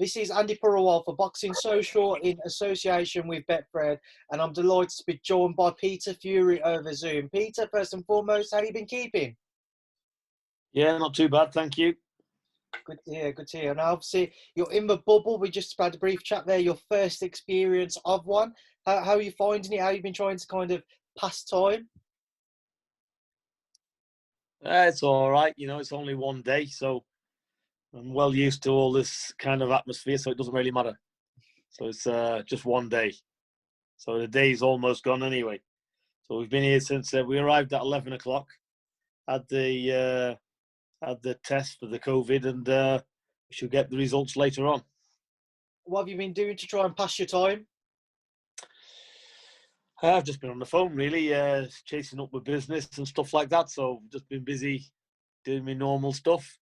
This is Andi Purewal for Boxing Social in association with Betfred, and I'm delighted to be joined by Peter Fury over Zoom. Peter, first and foremost, how you been keeping? Yeah, not too bad, thank you. Good to hear, good to hear. And obviously, you're in the bubble. We just had a brief chat there, your first experience of one. How are you finding it? How you been trying to kind of pass time? It's all right, it's only one day, so I'm well used to all this kind of atmosphere, so it doesn't really matter. So it's just one day. So the day's almost gone anyway. So we've been here since we arrived at 11 o'clock, had the test for the COVID, and we should get the results later on. What have you been doing to try and pass your time? I've just been on the phone, really, chasing up with business and stuff like that. So I've just been busy doing my normal stuff.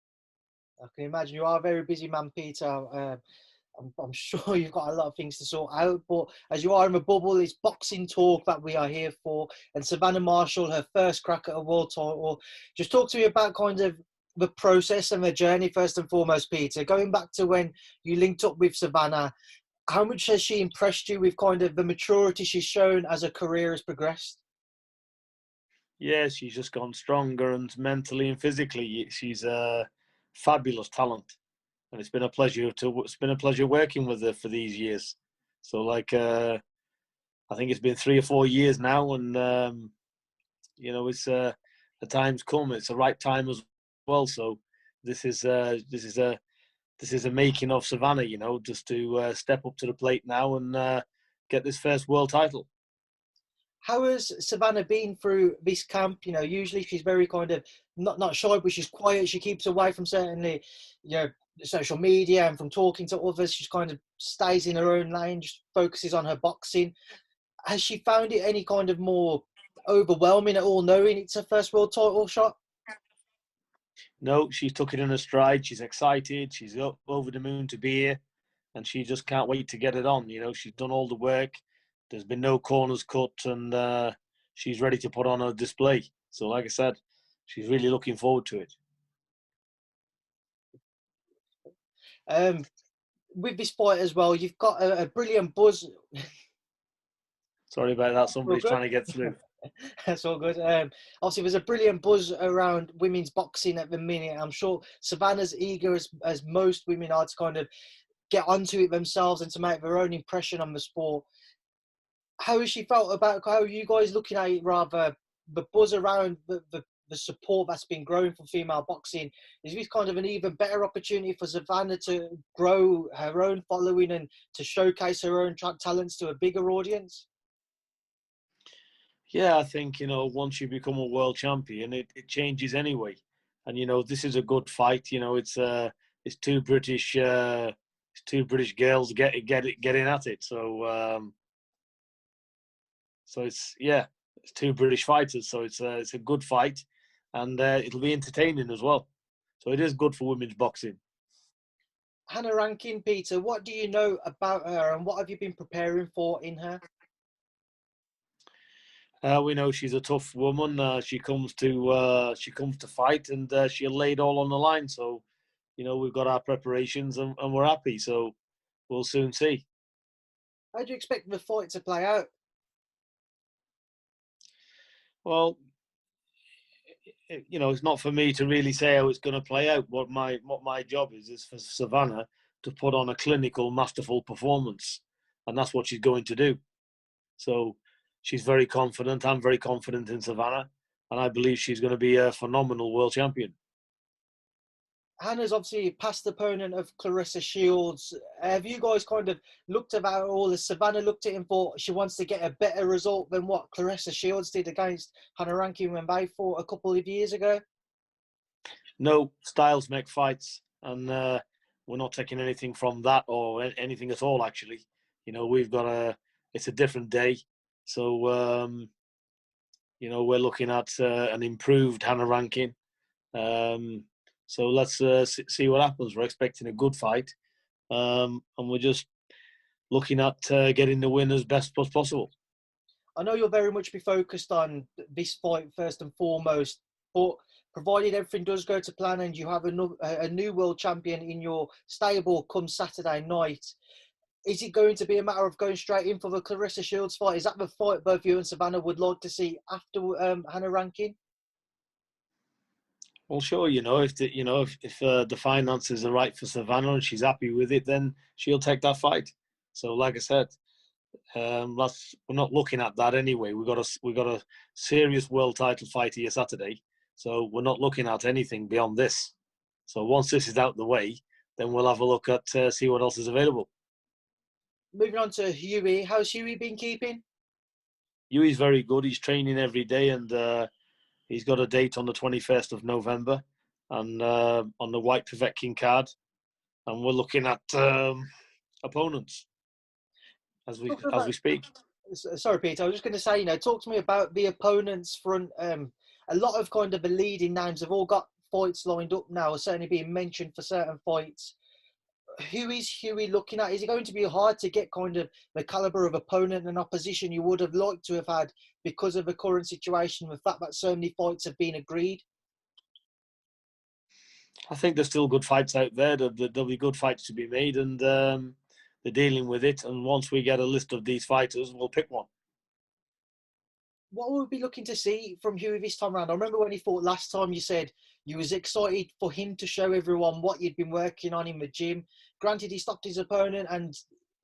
I can imagine you are a very busy man, Peter. I'm sure you've got a lot of things to sort out, but as you are in the bubble, it's boxing talk that we are here for. And Savannah Marshall, her first crack at a world title. Just talk to me about kind of the process and the journey, first and foremost, Peter. Going back to when you linked up with Savannah, how much has she impressed you with kind of the maturity she's shown as her career has progressed? Yeah, she's just gone stronger, and mentally and physically, she's a fabulous talent. And it's been a pleasure working with her for these years. So I think it's been 3 or 4 years now, and it's the time's come. It's the right time as well. So this is a making of Savannah, just to step up to the plate now and get this first world title. How has Savannah been through this camp? Usually she's very kind of not shy, but she's quiet. She keeps away from certainly, social media and from talking to others. She's kind of stays in her own lane, just focuses on her boxing. Has she found it any kind of more overwhelming at all, knowing it's her first world title shot? No, she took it in her stride. She's excited. She's over the moon to be here, and she just can't wait to get it on. She's done all the work. There's been no corners cut, and she's ready to put on a display. So, like I said, she's really looking forward to it. With this fight as well, you've got a brilliant buzz. Sorry about that. Somebody's trying to get through. That's all good. Obviously, there's a brilliant buzz around women's boxing at the minute. I'm sure Savannah's eager as most women are to kind of get onto it themselves and to make their own impression on the sport. How has she felt about how you guys looking at it, rather the buzz around the support that's been growing for female boxing? Is this kind of an even better opportunity for Savannah to grow her own following and to showcase her own talents to a bigger audience? Yeah, I think, once you become a world champion, it changes anyway. And, this is a good fight. It's two British girls getting at it. So it's two British fighters. So it's a good fight, and it'll be entertaining as well. So it is good for women's boxing. Hannah Rankin, Peter, what do you know about her, and what have you been preparing for in her? We know she's a tough woman. She comes to fight, and she'll lay it all on the line. So, we've got our preparations, and we're happy. So we'll soon see. How do you expect the fight to play out? Well, it's not for me to really say how it's going to play out. What my job is for Savannah to put on a clinical, masterful performance, and that's what she's going to do. So she's very confident. I'm very confident in Savannah, and I believe she's going to be a phenomenal world champion. Hannah's obviously past opponent of Claressa Shields. Have you guys kind of looked at that all? Has Savannah looked at him for she wants to get a better result than what Claressa Shields did against Hannah Rankin when they fought a couple of years ago? No, styles make fights, and we're not taking anything from that or anything at all, actually. We've got it's a different day. So, we're looking at an improved Hannah Rankin. So let's see what happens. We're expecting a good fight, and we're just looking at getting the win as best as possible. I know you'll very much be focused on this fight first and foremost, but provided everything does go to plan and you have a new world champion in your stable come Saturday night, is it going to be a matter of going straight in for the Clarissa Shields fight? Is that the fight both you and Savannah would like to see after Hannah Rankin? Well, sure, if the finances are right for Savannah and she's happy with it, then she'll take that fight. So, like I said, we're not looking at that anyway. We got a serious world title fight here Saturday, so we're not looking at anything beyond this. So once this is out of the way, then we'll have a look at see what else is available. Moving on to Huey, how's Huey been keeping? Huey's very good. He's training every day, and he's got a date on the 21st of November, and on the Whyte-Povetkin card, and we're looking at opponents as we speak. Sorry, Peter. I was just going to say, talk to me about the opponents front. A lot of kind of the leading names have all got fights lined up now, are certainly being mentioned for certain fights. Who is Huey looking at? Is it going to be hard to get kind of the caliber of opponent and opposition you would have liked to have had because of the current situation, the fact that so many fights have been agreed? I think there's still good fights out there. There'll be good fights to be made, and they're dealing with it. And once we get a list of these fighters, we'll pick one. What would we be looking to see from Huey this time around? I remember when he fought last time, you said you was excited for him to show everyone what you'd been working on in the gym. Granted, he stopped his opponent, and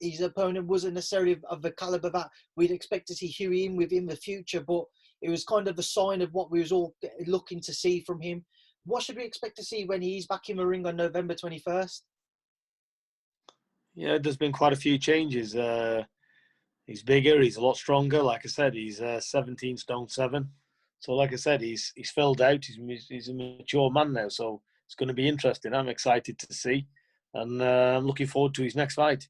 his opponent wasn't necessarily of the caliber that we'd expect to see Huey in within the future, but it was kind of a sign of what we was all looking to see from him. What should we expect to see when he's back in the ring on November 21st? Yeah, there's been quite a few changes. He's bigger. He's a lot stronger. Like I said, he's 17 stone 7. So, like I said, he's filled out. He's a mature man now. So it's going to be interesting. I'm excited to see, and I'm looking forward to his next fight.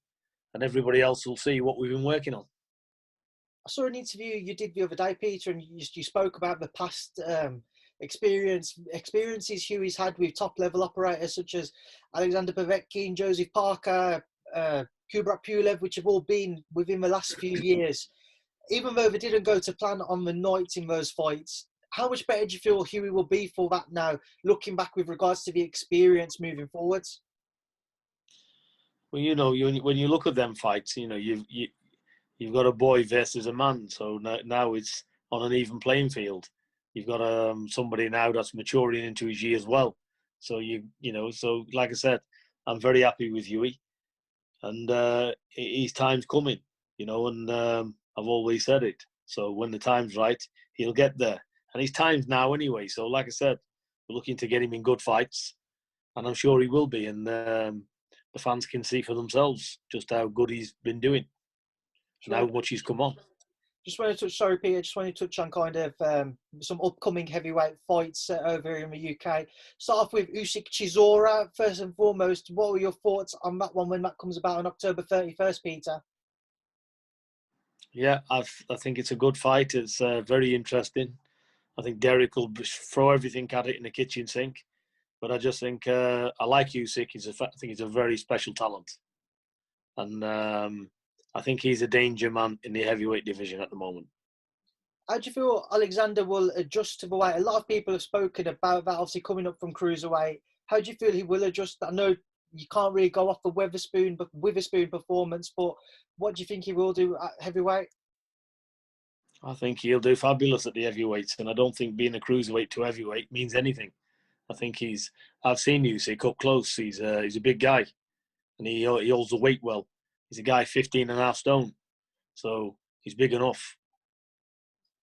And everybody else will see what we've been working on. I saw an interview you did the other day, Peter, and you spoke about the past experiences Huey's had with top level operators such as Alexander Povetkin, Joseph Parker, Kubrat Pulev, which have all been within the last few years. Even though they didn't go to plan on the night in those fights, how much better do you feel Huey will be for that now, looking back with regards to the experience moving forwards? Well, when you look at them fights, you've got a boy versus a man. So now it's on an even playing field. You've got somebody now that's maturing into his years well. So so like I said, I'm very happy with Huey, and his time's coming. And I've always said it. So when the time's right, he'll get there. And his time's now anyway. So like I said, we're looking to get him in good fights, and I'm sure he will be. And the fans can see for themselves just how good he's been doing and how much he's come on. Just want to touch, sorry, Peter, just want to touch on kind of some upcoming heavyweight fights over here in the UK. Start off with Usyk-Chisora. First and foremost, what were your thoughts on that one when that comes about on October 31st, Peter? Yeah, I think it's a good fight. It's very interesting. I think Derek will throw everything at it in the kitchen sink. But I just think I like Usyk. I think he's a very special talent. And I think he's a danger man in the heavyweight division at the moment. How do you feel Alexander will adjust to the weight? A lot of people have spoken about that, obviously coming up from cruiserweight. How do you feel he will adjust? I know you can't really go off the Witherspoon performance, but what do you think he will do at heavyweight? I think he'll do fabulous at the heavyweights, and I don't think being a cruiserweight to heavyweight means anything. I think I've seen Usyk up close. He's a big guy, and he holds the weight well. He's a guy 15.5 stone, so he's big enough.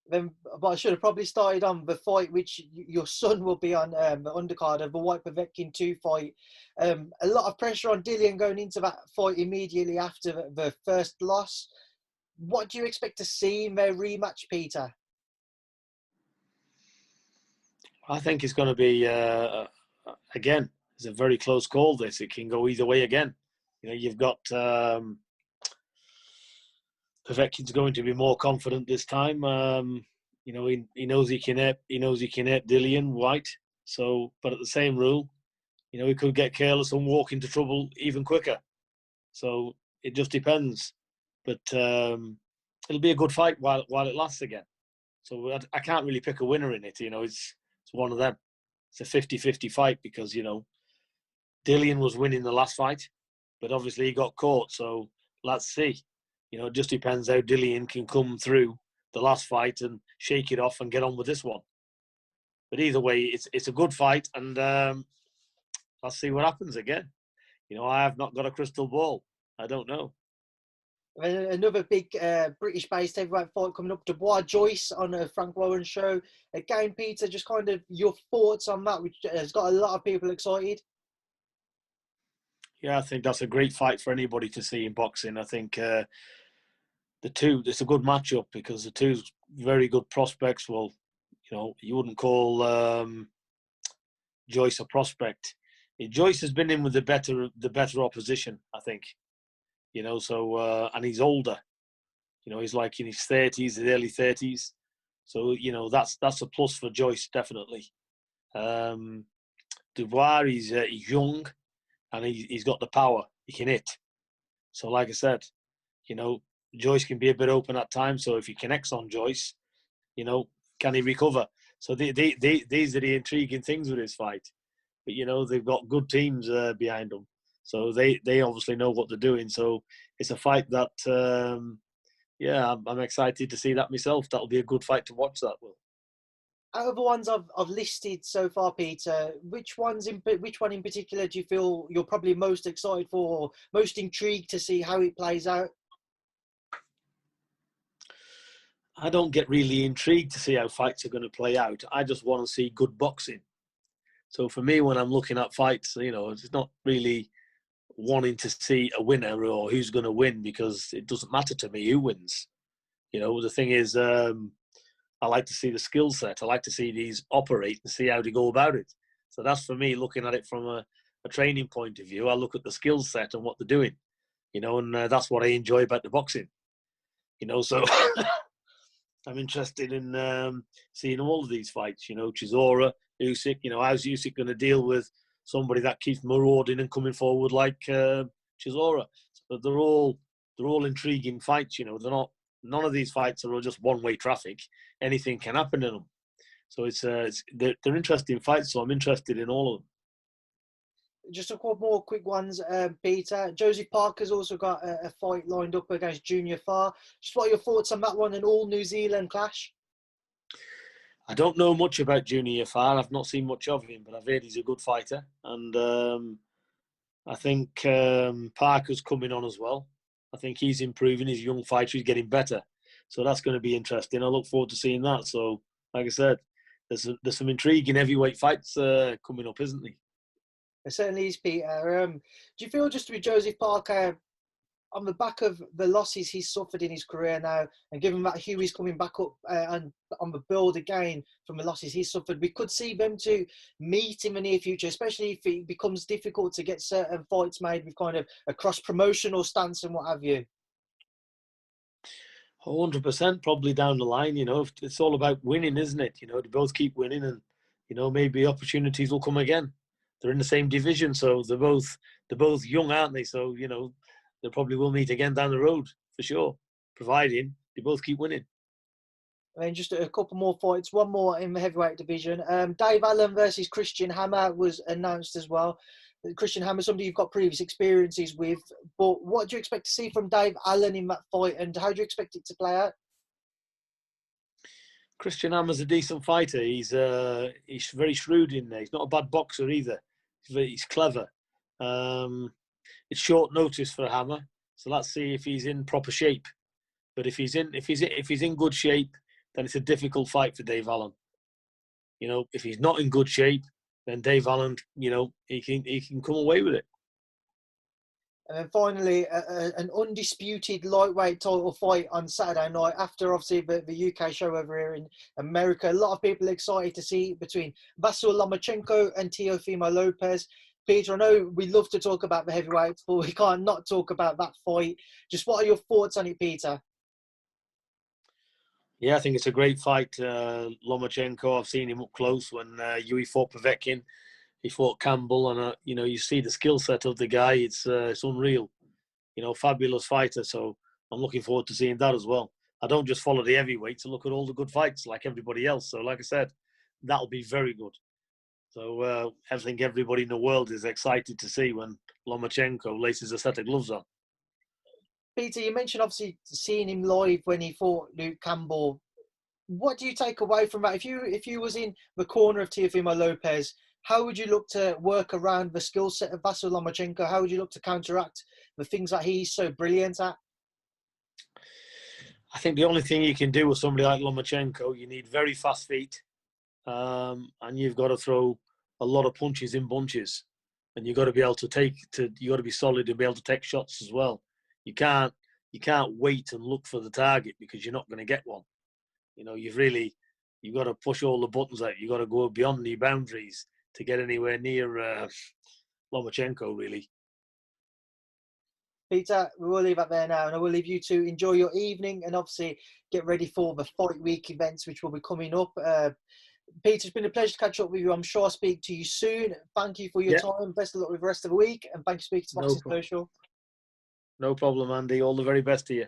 But I should have probably started on the fight which your son will be on the undercard of the Whyte-Povetkin 2 fight. A lot of pressure on Dillian going into that fight immediately after the first loss. What do you expect to see in their rematch, Peter? I think it's going to be, again, it's a very close call, this. It can go either way again. You've got Povetkin's going to be more confident this time. He knows he can hit Dillian Whyte. So, but at the same rule, he could get careless and walk into trouble even quicker. So it just depends. But it'll be a good fight while it lasts again. So I can't really pick a winner in it. It's one of them. it's a 50-50 fight because, Dillian was winning the last fight, but obviously he got caught. So let's see. It just depends how Dillian can come through the last fight and shake it off and get on with this one. But either way, it's a good fight, and I'll see what happens again. I have not got a crystal ball. I don't know. Another big British-based heavyweight fight coming up, Dubois Joyce on a Frank Warren show. Again, Peter, just kind of your thoughts on that, which has got a lot of people excited. Yeah, I think that's a great fight for anybody to see in boxing. I think it's a good matchup because the two very good prospects. Well, you wouldn't call Joyce a prospect. Joyce has been in with the better opposition, I think. So and he's older. He's like in his 30s, his early 30s. So that's a plus for Joyce definitely. Dubois, he's young, and he's got the power. He can hit. So like I said, Joyce can be a bit open at times. So if he connects on Joyce, can he recover? So these are the intriguing things with this fight. But they've got good teams behind them, so they obviously know what they're doing. So it's a fight that I'm excited to see that myself. That'll be a good fight to watch. That will. Out of the ones I've listed so far, Peter, which one in particular do you feel you're probably most excited for, or most intrigued to see how it plays out? I don't get really intrigued to see how fights are going to play out. I just want to see good boxing. So for me, when I'm looking at fights, it's not really wanting to see a winner or who's going to win, because it doesn't matter to me who wins. The thing is, I like to see the skill set. I like to see these operate and see how they go about it. So that's for me, looking at it from a training point of view. I look at the skill set and what they're doing, and that's what I enjoy about the boxing. So I'm interested in seeing all of these fights. Chisora, Usyk. How's Usyk going to deal with somebody that keeps marauding and coming forward like Chisora? So they're all intriguing fights. None of these fights are just one-way traffic. Anything can happen in them. So they're interesting fights. So I'm interested in all of them. Just a couple more quick ones, Peter. Josie Parker's also got a fight lined up against Junior Farr. Just what are your thoughts on that one, an all New Zealand clash? I don't know much about Junior Farr. I've not seen much of him, but I've heard he's a good fighter. And I think Parker's coming on as well. I think he's improving. He's a young fighter. He's getting better. So that's going to be interesting. I look forward to seeing that. So, like I said, there's some intriguing heavyweight fights coming up, isn't there? It certainly is, Peter. Do you feel, just with Joseph Parker, on the back of the losses he's suffered in his career now, and given that Huey's coming back up and on the build again from the losses he's suffered, we could see them to meet in the near future, especially if it becomes difficult to get certain fights made with kind of a cross-promotional stance and what have you? 100% probably down the line. It's all about winning, isn't it? They both keep winning, and maybe opportunities will come again. They're in the same division, so they're both young, aren't they? So they probably will meet again down the road for sure, providing they both keep winning. And just a couple more fights, one more in the heavyweight division. Dave Allen versus Christian Hammer was announced as well. Christian Hammer, somebody you've got previous experiences with, but what do you expect to see from Dave Allen in that fight, and how do you expect it to play out? Christian Hammer's a decent fighter. He's very shrewd in there. He's not a bad boxer either. He's clever. It's short notice for Hammer, so let's see if he's in proper shape. But if he's in good shape, then it's a difficult fight for Dave Allen. If he's not in good shape, then Dave Allen, he can come away with it. And then finally, an undisputed lightweight title fight on Saturday night after, obviously, the UK show over here in America. A lot of people excited to see between Vasyl Lomachenko and Teofimo Lopez. Peter, I know we love to talk about the heavyweights, but we can't not talk about that fight. Just what are your thoughts on it, Peter? Yeah, I think it's a great fight. Lomachenko, I've seen him up close when Huey fought Povetkin. He fought Campbell, and you see the skill set of the guy. It's unreal. Fabulous fighter. So I'm looking forward to seeing that as well. I don't just follow the heavyweights. I look at all the good fights like everybody else. So like I said, that'll be very good. So I think everybody in the world is excited to see when Lomachenko laces a set of gloves on. Peter, you mentioned obviously seeing him live when he fought Luke Campbell. What do you take away from that? If you was in the corner of Teofimo Lopez, how would you look to work around the skill set of Vasyl Lomachenko? How would you look to counteract the things that he's so brilliant at? I think the only thing you can do with somebody like Lomachenko, you need very fast feet, and you've got to throw a lot of punches in bunches, and you've got to be able to you got to be solid and be able to take shots as well. You can't wait and look for the target because you're not going to get one. You know, you've got to push all the buttons out. You've got to go beyond the boundaries to get anywhere near Lomachenko, really. Peter, we will leave that there now, and I will leave you to enjoy your evening and obviously get ready for the Fight Week events, which will be coming up. Peter, it's been a pleasure to catch up with you. I'm sure I'll speak to you soon. Thank you for your time. Best of luck with the rest of the week, and thank you for speaking to Boxing Social. No problem, Andy. All the very best to you.